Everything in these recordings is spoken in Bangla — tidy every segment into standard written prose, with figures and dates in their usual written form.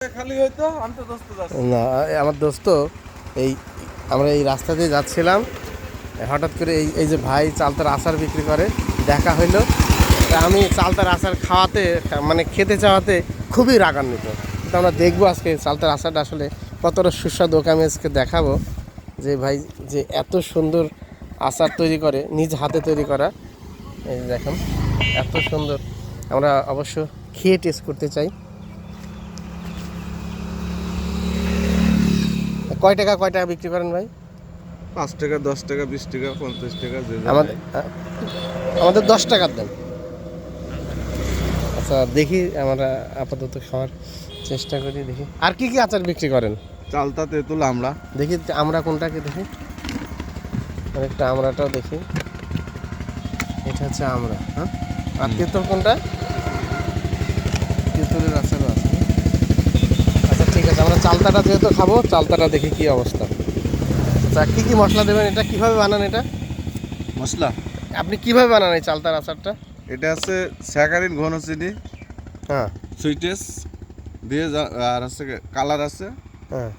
না আমার দোস্ত এই আমরা এই রাস্তা দিয়ে যাচ্ছিলাম, হঠাৎ করে এই যে ভাই চালতার আচার বিক্রি করে দেখা হইলো। আমি চালতার আচার খাওয়াতে মানে খেতে চাওয়াতে খুবই রাগান্বিত। কিন্তু আমরা দেখবো আজকে চালতার আচারটা আসলে কতটা সুস্বাদু। আমি আজকে দেখাবো যে ভাই যে এত সুন্দর আচার তৈরি করে, নিজ হাতে তৈরি করা। এই দেখেন এত সুন্দর, আমরা অবশ্য খেয়ে টেস্ট করতে চাই। কয় টাকা বিক্রি করেন ভাই? 5 টাকা, 10 টাকা, 20 টাকা, 50 টাকা। আমাদের 10 টাকার দেন। আচ্ছা দেখি আমরা আপাতত খাওয়ার চেষ্টা করি, দেখি আর কি আচার বিক্রি করেন। চালতা, তেঁতুল, আমড়া। দেখি আমরা কোনটাকে দেখি, একটা আমড়াটাও দেখি। এটা হচ্ছে আমড়া, হ্যাঁ। আর তেঁতুল কোনটা? তেঁতুলের আচারও আছে। আচ্ছা ঠিক আছে, আমরা চালতাটা যেহেতু খাবো, চালতাটা দেখি কি অবস্থা। আচ্ছা কী মশলা দেবেন? এটা কিভাবে বানান? এটা মশলা আপনি কিভাবে বানান এই চালতার আচারটা? এটা আছে স্যাকারিন, ঘন চিনি, হ্যাঁ, সুইটেস দিয়ে, আর আছে কালার আছে, হ্যাঁ।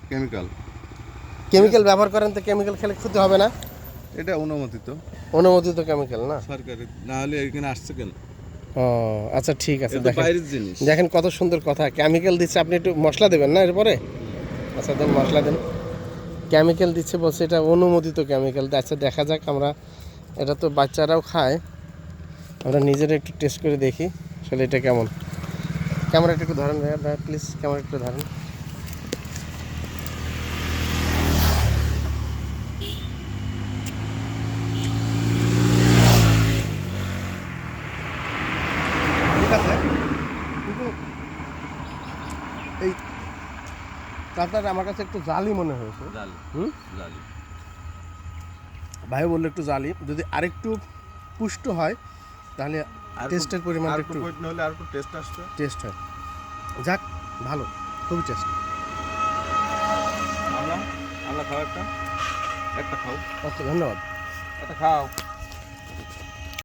কেমিক্যাল ব্যবহার করেন তো কেমিক্যাল খেলে ক্ষতি হবে না? এটা অনুমোদিত কেমিক্যাল না সরকারি, না হলে এখানে আসছে কেন? ও আচ্ছা ঠিক আছে। বাইরের জিনিস। দেখেন কত সুন্দর কথা, কেমিক্যাল দিচ্ছে। আপনি একটু মশলা দেবেন না এরপরে? আচ্ছা দেন, মশলা দেন। কেমিক্যাল দিচ্ছে বলছে এটা অনুমোদিত কেমিক্যাল। আচ্ছা দেখা যাক, আমরা এটা তো বাচ্চারাও খায়, আমরা নিজেরা একটু টেস্ট করে দেখি আসলে এটা কেমন। ক্যামেরাটা একটু ধরেন ভাইয়া, প্লিজ ক্যামেরা একটু ধরেন। ঠিক আছে, কিন্তু এই চালটাটা আমার কাছে একটু জালি মনে হয়েছে। ভাই বললো একটু জালি, যদি আরেকটু পুষ্ট হয় তাহলে টেস্টের পরিমাণ একটু হলে আর একটু টেস্ট আসবে, টেস্ট হয়। যাক ভালো, খুবই টেস্ট। আমরা খাও, একটা খাও। ওকে ধন্যবাদ। একটা খাও।